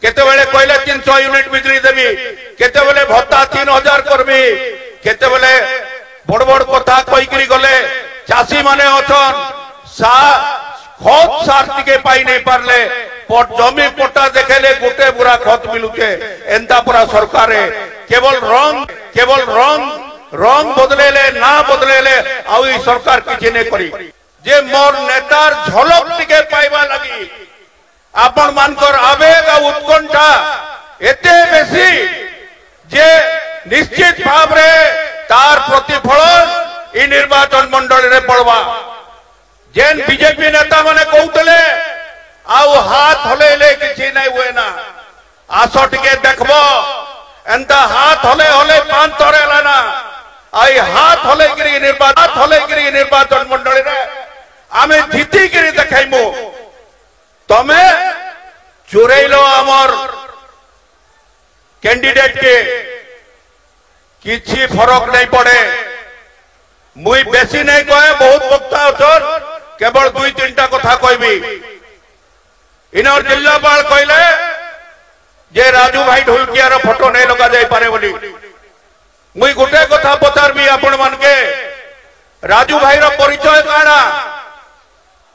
केते बेले कहले 300 यूनिट बिजली देवी केते बेले भत्ता 3000 करबी केते बेले बड़ बड़ कथा कहिकरी गले चासी माने अछन सा खत सार टिके पाई नहीं पारले जमी पट्टा देखेले गोटे बुरा खत मिलुचे एंता पूरा सरकार केवल रंग बदलेले ना बदलेले आउ ई सरकार किछि नै करी जे मोर नेतार झलक टिके पाइबा लगी आपण मानकर आवेग आ उत्कंठा एते बेसी जे निश्चित भाव रे तार प्रतिफलन ई निर्वाचन मंडल रे पड़वा जेन बीजेपी नेता माने कहउतले आउ हाथ हलेले किछि नै हुए ना आसो टिके देखबो एंता हाथ हले हले पांच तरे लाना आई हाथ हले गिरी निर्वाचन मंडल रे आमे जीती गिरी देखाइमु तमे चुरैलो हमर कैंडिडेट के किछि फरक नहीं पड़े मुई बेसी नहीं कहे बहुत वक्ता अछन केवल 2-3टा कथा कहबी इनर जिल्लापाल कहले जे राजू भाई ढोलकियार फोटो नहीं लगा जाई पारे बोली मुई गोटे कथा पचारबी आपण मान के राजू भाई रो परिचय काना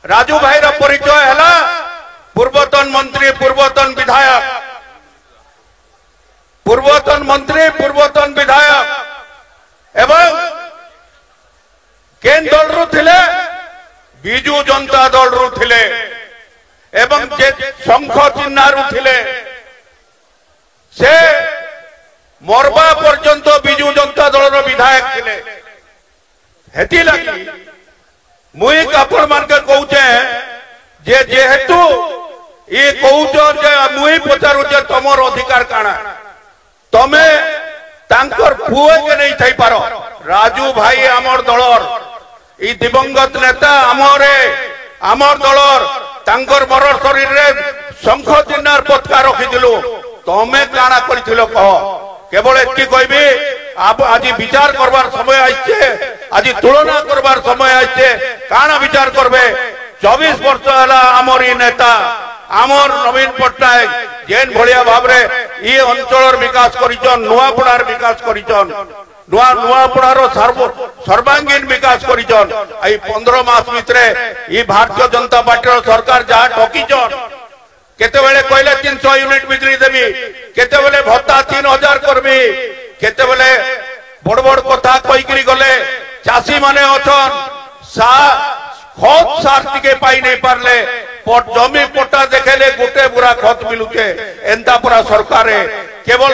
राजू भाई रो परिचय हला पूर्वतन मंत्री पूर्वतन विधायक पूर्वतन मंत्री पूर्वतन विधायक एवं केन दल रु थिले बिजू जनता दल रु थिले एवं जे शंख चिन्ह रु थिले से मरबा पर्यंत बिजू जनता दल विधायक थिले हेती लगी मुई आपण मान के कहूचे जे जेहेतु ये कहूचो जे मुई पचारू जे तमर अधिकार काना तमे तांकर पुए के नहीं थाई पारो राजू भाई आमर दलर ई दिवंगत नेता आमर दलर तांकर मरर शरीर रे शंख चिन्ह पताका रखी दिलु तमे काना करिथिलो कह केवल एति कहबी आज विचार करबार समय आइछे आज तुलना करबार समय आइछे काना विचार करबे 24 वर्ष हला आमर ई नेता आमर नवीन पट्टनायक जेन भलिया भाव रे ई अंचलर विकास करिचन नुआपड़ार विकास करिचन नुआपड़ार सर्वांगीन विकास करिचन आई 15 मास भितरे ई भारतीय जनता पार्टी सरकार जा ठकीचन केते बेले कहले 300 यूनिट बिजली देवी केते बेले भत्ता 3000 करबी केते बेले बड़ बड़ कथा कहिकरी गले चासी माने अछन सा खत सार टिके पाई नहीं पारले जमी पट्टा देखेले गोटे बुरा खत मिलुचे एंता पूरा सरकार केवल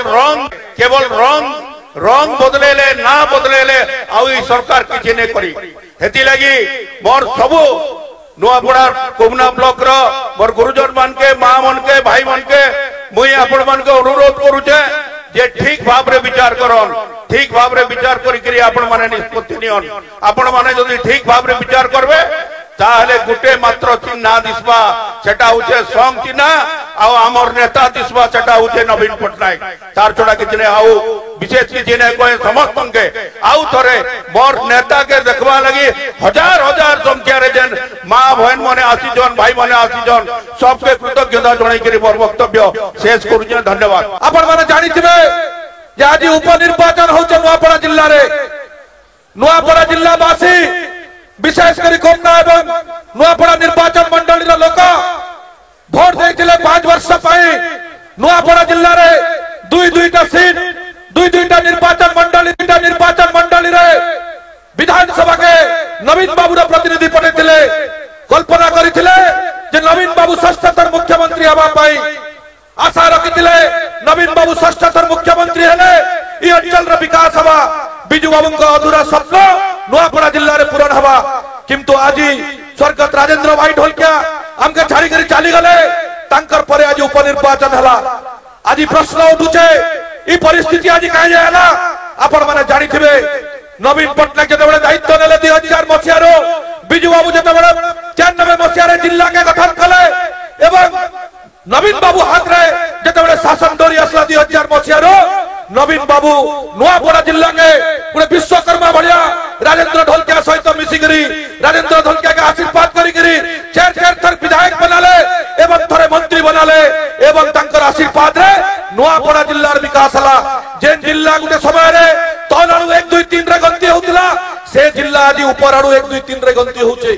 रंग बदलेले ना बदलेले आउ ई सरकार किछि नै करी हेती लगी मोर सबु नुआपड़ा कुमना ब्लॉक रो मोर गुरुजन मान के मां मन के भाई मन के मुई आपण मान के अनुरोध करूचे जे ठीक भाव रे विचार करन ठीक भाव रे विचार करी करी आपण माने निष्पत्ति नियन आपण माने जदी ठीक भाव रे विचार करबे ताहले गुटे मात्र चिन्ह दिसबा सेटा होचे संग चिन्ह आ हमर नेता दिसबा सेटा होचे नवीन पट्टनायक तार छोड़ा किछ नै आउ विशेष किछ नै कोइ समस्त के आउ थरे मोर नेता के देखबा लगी हजार हजार संख्या रे जेन मां बहन माने आसी जन भाई माने आसी जन सबके कृतज्ञता जणाई करी मोर वक्तव्य शेष करू जे धन्यवाद आपण माने जानि थिबे जे आज उपनिर्वाचन होचे नुआपड़ा जिल्ला वासी विशेष करी कोमना एवं नुआपड़ा निर्वाचन मंडली लोक भोट देथिले 5 वर्ष पई नुआपड़ा जिल्ला रे दुईटा सीट दुईटा निर्वाचन मंडली रे विधानसभा के नवीन बाबू रो प्रतिनिधि पठेथिले कल्पना करिथिले जे नवीन बाबू षष्ठतर मुख्यमंत्री हवा पई आशा रखिथिले नवीन बाबू षष्ठतर मुख्यमंत्री हेले ई अंचल रो विकास हवा बिजू बाबू को अधूरा स्वप्न नुआपड़ा जिल्ला रे पूरण हवा किंतु आज स्वर्गत राजेंद्र भाई ढोलकिया हमके छाड़ी करी चाली गले तांकर परे आज उपनिर्वाचन हला आज प्रश्न उठुचे ई परिस्थिति आज काहे जाला आपण माने जानि थिबे नवीन पट्टनायक जते बडे दायित्व नेले 2000 मसिया रो बिजू बाबू जते बडे 94 मसिया रे जिल्ला के गठन कले एवं नवीन बाबू हाथ रे जते बडे शासन दौरी असला 2000 मसिया रो नवीन बाबू नुआपड़ा जिल्ला के पुरे विश्वकर्मा भलिया राजेंद्र ढोलकिया सहित मिसिकरी राजेंद्र ढोलकिया के आशीर्वाद करी चार थर विधायक बनाले एवं थरे मंत्री मंत्री बनाले एवं तंकर आशीर्वाद रे नुआपड़ा जिल्लार विकास हला। जेन जिल्ला गुटे समय रे तलड़ू 1 2 3 रे गंती होतिला से जिल्ला आज ऊपर आड़ू 1 2 3 रे गंती होचे।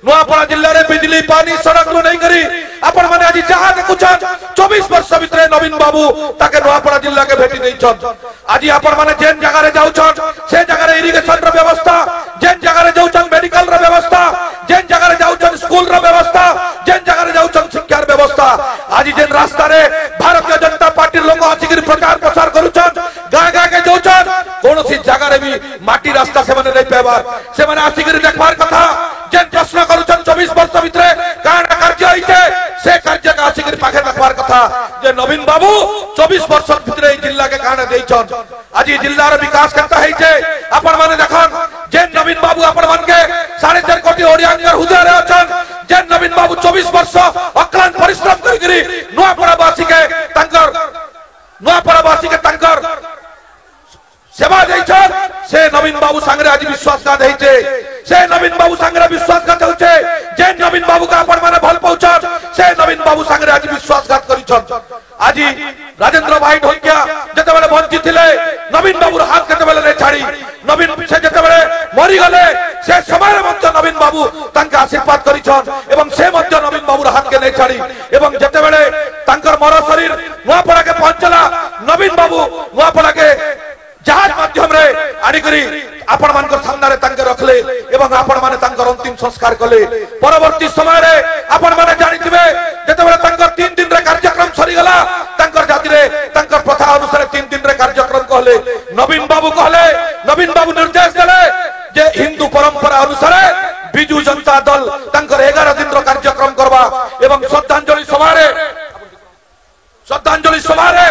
नुआपड़ा जिल्ला रे बिजली पानी सड़क रो नहीं करी आपण माने आज जहां देखुछन 24 वर्ष भितरे नवीन बाबू ताके नुआपड़ा जिल्ला के भेटी देइछन। आज आपण माने जेन जगह रे जाउछन से जगह रे इरिगेशन रो व्यवस्था, जेन जगह रे जाउछन मेडिकल रो व्यवस्था, जेन जगह रे जाउछन स्कूल रो व्यवस्था, जेन जगह रे जाउछन शिक्षा रो व्यवस्था। आज जेन रास्ता रे भारतीय जनता पार्टी लोक आसिक प्रचार प्रसार करूछन गाँ गाँ के जाउछन कोनोसी जगह रे भी माटी रास्ता से माने नहीं पेबार से माने आसिक देखबार कथा। जेन प्रश्न करूछन 24 वर्ष भितरे काना कार्य होइछे से कार्य का आसिक पाखे देखबार कथा। जे नवीन बाबू 24 वर्ष भितरे जिल्ला के काना देइछन। आज जिल्लार विकास करता होइछे आपण माने देखन जेन नवीन बाबू आपण मान के 4.5 कोटी ओडियांगर हुदे रे अछन। जेन नवीन बाबू 24 वर्ष अक्लांत परिश्रम करी नुआपड़ावासी के तंकर सेवा देइछन। से नवीन बाबू संगे आज विश्वासघात होइछे, से नवीन बाबू संगे विश्वासघात होइछे। जेन नवीन बाबू का आपण माने भल पाउछन से नवीन बाबू संगे आज विश्वासघात करिछन। आज राजेंद्र भाई ढोलकिया जते बेले वंचित थिले नवीन बाबू हाथ केते बेले नै छाड़ी नवीन से जते बेले मरि गले से समय मध्य नवीन बाबू तांका आशीर्वाद करिछन एवं से मध्य नवीन बाबू हाथ के नै छाड़ी एवं जते बेले तांकर मर शरीर नुआपड़ा के पहुंचला नवीन बाबू नुआपड़ा के जहाज माध्यम रे आनी करी आपण मानकर सामने रे तांके रखले एवं आपण माने तांकर अंतिम संस्कार कले। परवर्ती समय रे आपण माने जानिथिबे जते बेले तांकर 3 दिन रे कार्यक्रम सरी गला तांकर जाति रे तांकर प्रथा अनुसार 3 दिन रे कार्यक्रम कहले। नवीन बाबू निर्देश देले जे हिंदू परंपरा अनुसार बिजू जनता दल तांकर 11 दिन रो कार्यक्रम करबा एवं श्रद्धांजलि सभा रे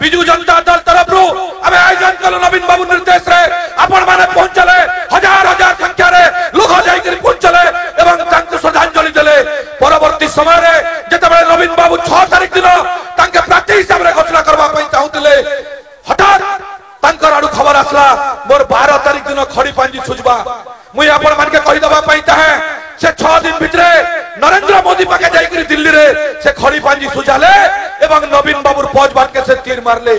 बिजू जनता दल तरफ रु आमे आयोजन कलो। नवीन बाबू निर्देश रे आपण माने पहुंचले हजार हजार संख्या रे लोग जाई करी पहुंचले एवं तांको श्रद्धांजलि देले। परवर्ती समय रे जते बेले नवीन बाबू 6 तारिख दिन तांके प्रार्थी हिसाब रे घोषणा करबा पई चाहुतले हठात तांकर आडू खबर आसला मोर 12 तारिख दिन खड़ी पांजी सुजबा। मुई आपण मान के कहि दबा पई चाहे से 6 दिन भितरे नरेंद्र मोदी पाके जाई करी दिल्ली रे से खड़ी पांजी सुजाले एवं नवीन बाबू फौज बाट के से तीर मारले,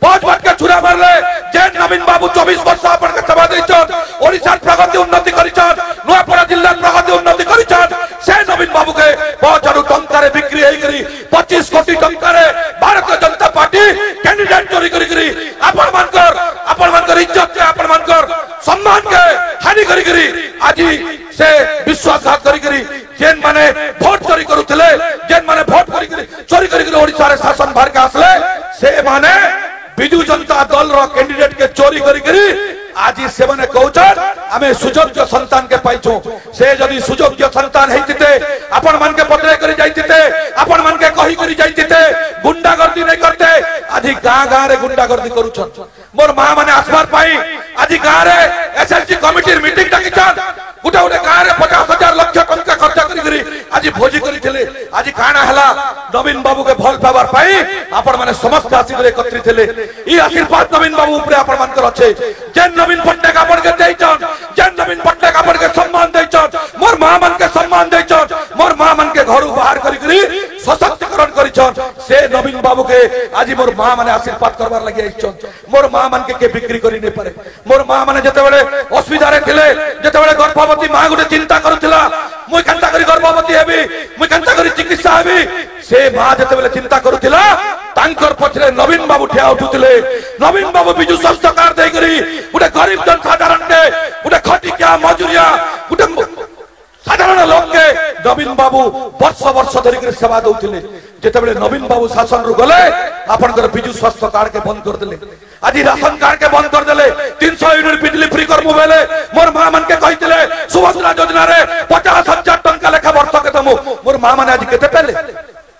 फौज बाट के छुरा मारले। जेन नवीन बाबू 24 वर्ष आपण के सेवा दैछन ओडिसा प्रगति उन्नति करिछन नुआपड़ा जिल्ला प्रगति उन्नति करिछन। से नवीन बाबू के बहुत आडू टंका रे बिक्री हेई करी 25 कोटी टंका रे भारतीय जनता पार्टी कैंडिडेट चोरी करी आपण मानकर इज्जत के आपण मानकर सम्मान के हानि करी आज से विश्वासघात करी जेन माने वोट चोरी करूथिले जेन माने वोट चोरी करी ओडिसा रे शासन भार के आसले से माने बिजू जनता दल रो कैंडिडेट के चोरी करी आज से माने कहउछन आमे सुयोग्य संतान के पाइछो। से जदी सुयोग्य संतान हेतिते आपण मान के पत्रे करी जाइतिते आपण मान के कहि करी जाइतिते गुंडागर्दी नहीं करते। आज गाँ रे गुंडागर्दी करूछन। मोर मां माने आसबार पाई आज गाँ रे एसएलसी कमिटी मीटिंग डाकिछन गुटे गाँ रे 50,000 लाख टंका खर्च करी आज भोजी करिथिले। आज काना हला नवीन बाबू के भल पावर पाई आपण माने समस्त आसी एकत्रित थिले। ई आशीर्वाद नवीन बाबू ऊपर आपण मानकर अछि। जेन नवीन पटनायक आपण के देइछन जेन नवीन पटनायक आपण के सम्मान देइछन मोर मां मन के सम्मान देइछन मोर मां मन के घरु बाहर करी सशक्तिकरण करिछन। से नवीन बाबू के आज मोर मां माने आशीर्वाद करबार लागि आइछन। मोर मां मन के बिक्री करी नै पारे। मोर मां माने जते बेले असुविधा रे थिले जते बेले गर्भवती मां गुटे चिंता करूथिला मुई केनता करी गर्भवती हेबी मुई केनता करी चिकित्सा हेबी। से मां जते बेले चिंता करूथिला तांकर पछरे नवीन बाबू ठिया उठुथिले। नवीन बाबू बिजू स्वास्थ्य कार्ड देई करी गुटे गरीब जन साधारण के गुटे खटिया मजूरिया गुटे साधारण लोक के नवीन बाबू वर्ष धरिक सेवा दउथिले। जते बेले नवीन बाबू शासन रु गले आपनकर बिजू स्वास्थ्य कार्ड के बंद कर देले। आज राशन कार्ड के बंद कर देले। 300 यूनिट बिजली फ्री कर मोबाइले मोर मां मन के कहितले सुभद्रा योजना रे 50,000 टंका लेखा वर्ष के दमु मोर मां माने आज केते पेले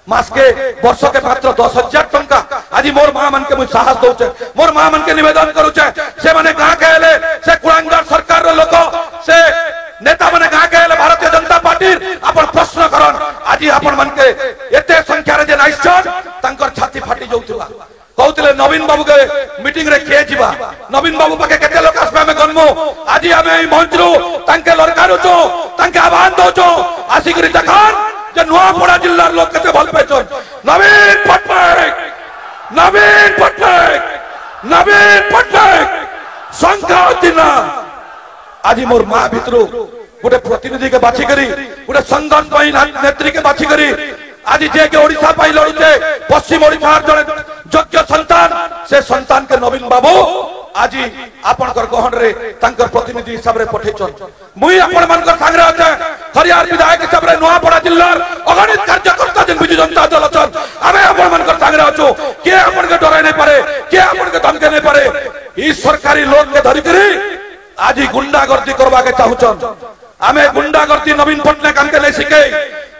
मास के वर्ष के मात्र 10,000 टंका। आज मोर मां मन के मुझ साहस दउचे मोर मां मन के निवेदन करूचे से माने गां केले से कुलांगार सरकार रो लोक से नेता माने गां केले भारतीय जनता पार्टी अपन प्रश्न करन। आज अपन मन के एते संख्या रे जे नाइछन तांकर छाती फाटी जाउतबा कहउतले नवीन बाबू के मीटिंग रे के जीवा नवीन बाबू पाके केते लोक आसबे हमें गन्मो। आज हमें ई मंच रो तांके लरकारुचो तांके आह्वान दउचो आसी करी देखन जे नुआपड़ा जिल्लार लोक केते भल पाइछन। नवीन पट्टनायक नवीन पट्टनायक नवीन पट्टनायक संघ दिन आज मोर माँ भितर गोटे प्रतिनिधि के बाछी करी गोटे संघर्ष नेत्री के बाछी करी आज जे के ओडिशा पाई लड़ुचे पश्चिम ओडिशा जड़े योग्य संतान से संतान के नवीन बाबू आज आपनकर गहन रे तांकर प्रतिनिधि हिसाब रे पठेछन मुई आपन मानकर सांगरे अछे खरियार विधायक हिसाब रे नोआपड़ा जिल्ला अगणित कार्यकर्ता जन बिजु जनता दल अछन आमे आपन मानकर सांगरे अछु के आपन के डराय नै पारे के आपन के धमके नै पारे ई सरकारी लोक के धरि करी आज गुंडागर्दी करबा के चाहुचन आमे गुंडागर्दी नवीन पट्टनायक हमके नै सिखे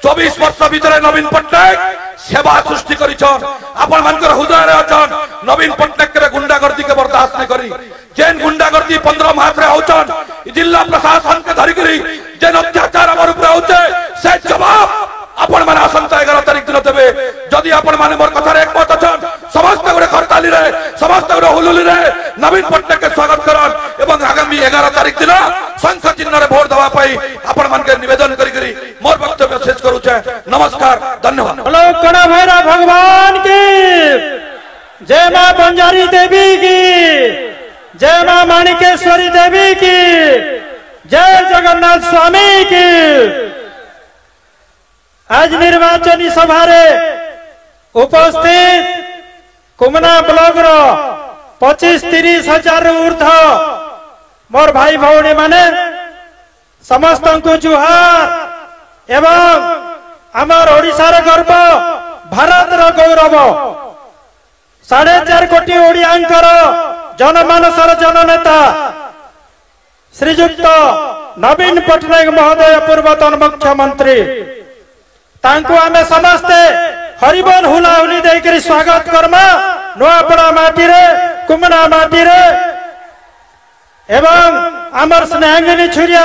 24 वर्ष भीतर नवीन पट्टनायक सेवा सृष्टि करिछन आपन मानकर हृदय रे अछन नवीन पट्टनायक के गुंडागर्दी के बर्दाश्त नै करी जेन गुंडागर्दी 15 मास रे होचन जिला प्रशासन के धरि करी जेन अत्याचार हमर ऊपर होचे से जवाब आपन माने आसंता 11 तारिख दिन देबे जदि आपन माने मोर कथा रे एकमत अछन समस्त गोटे खरताली रे समस्त गोटे हुलुली रे नवीन पट्टनायक के स्वागत करन एवं आगामी 11 तारिख दिन संसद चिन्ह रे वोट दवा पाई आपन मान के निवेदन करी करी मोर वक्तव्य शेष करू छे नमस्कार धन्यवाद हेलो कड़ा भैरव भगवान की जय मां बंजारी देवी की जय मां माणिकेश्वरी देवी की जय जगन्नाथ स्वामी की आज निर्वाचनी सभा रे उपस्थित कुमना ब्लॉक रो 25-30 हजार ऊर्ध मोर भाई भौणी माने समस्त को जुहार एवं आमर ओडिशार गर्व भारत रो गौरव 4.5 कोटी ओडियांकर जनमानसर जननेता श्रीयुक्त नवीन पट्टनायक महोदय पूर्वतन मुख्यमंत्री तांको आमे समस्ते हरिबोल हुलाहुली देकरी स्वागत करमा नोआपड़ा माटी रे कुमना माटी रे एवं आमर स्नेहांगिनी छुरिया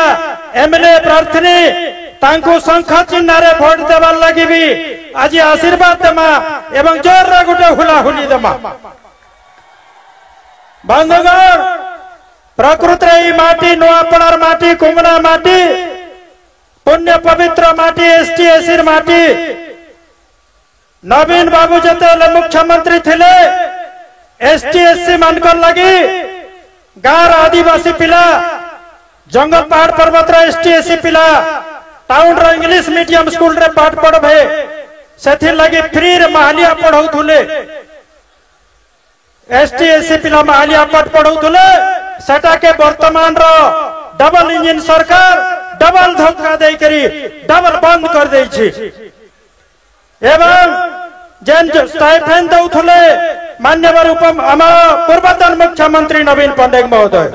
एमएलए प्रार्थनी तांको शंख चिन्ह रे वोट देवार लगी भी आज आशीर्वाद देमा एवं जोर रे गुटे हुलाहुली देमा बंधुगण प्रकृत रे ई माटी नोआपड़ार माटी कुमना माटी पुण्य पवित्र माटी एसटी एसी माटी नवीन बाबू जते मुख्यमंत्री थिले एसटी एसी मानकर लगी गाँव आदिवासी पिला जंगल पहाड़ पर्वत एसटी एसी पिला टाउन रो इंग्लिश मीडियम स्कूल रे पाठ पढ़बे से लगी फ्री रे मालिया पढ़ौथुले एसटी एसी पिला मालिया पाठ पढ़ौथुले सेटा के वर्तमान रो डबल इंजन सरकार डबल धोखा दे करी डबल बंद कर दे छी एवं जेन स्टाइपेंड दउथले मान्यवर पूर्वतन मुख्यमंत्री नवीन पट्टनायक महोदय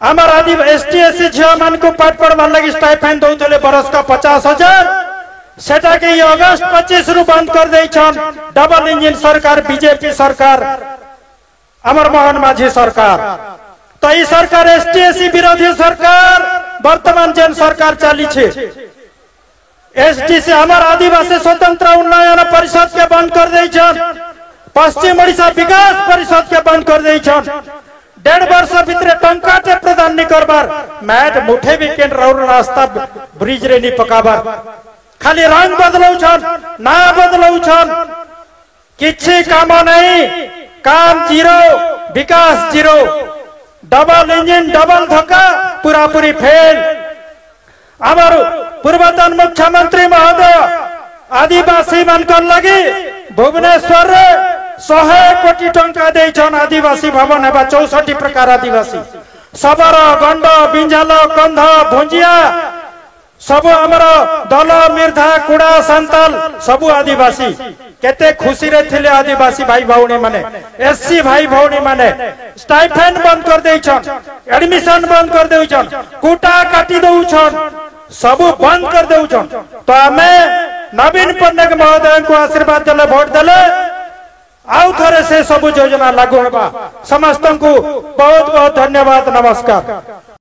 आमर आदि एसटी एसी झिया मान को पाठ पढ़वा लगी स्टाइपेंड दउथले बरस का 50,000 सेटा के अगस्त 25 रु बंद कर दे छन डबल इंजन सरकार बीजेपी सरकार अमर मोहन माझी सरकार तो ई सरकार एसटी एसी विरोधी सरकार वर्तमान जेन सरकार चली छे एसटी से हमार आदिवासी स्वतंत्र उन्नयन परिषद के बंद कर दे छन पश्चिम ओडिशा विकास परिषद के बंद कर दे छन 1.5 वर्ष भीतर टंका टे प्रदान नहीं करबार मैट मुठे भी केन रोड रास्ता ब्रिज रे नहीं पकाबार खाली रंग बदलौ छन ना बदलौ छन किछि काम नहीं काम जीरो विकास जीरो डबल इंजन डबल धक्का पूरा पूरी फेल आमर पूर्वतन मुख्यमंत्री महोदय आदिवासी मानकर लगी भुवनेश्वर 100 कोटी टंका दे छन आदिवासी भवन है 64 प्रकार आदिवासी सबर गंड बिंझाल कंध भुंजिया सब आमर दल मिर्धा कुड़ा सांताल सब आदिवासी केते खुशी रे थिले आदिवासी भाई भौणी माने एससी भाई भौणी माने स्टाइपेंड बंद कर दे छन एडमिशन बंद कर दे छन कोटा काटी दउ छन सब बंद कर दउ छन तो हमें नवीन पट्टनायक महोदय को आशीर्वाद देले वोट देले आउ थरे से सब योजना लागू होबा समस्त को बहुत बहुत धन्यवाद नमस्कार।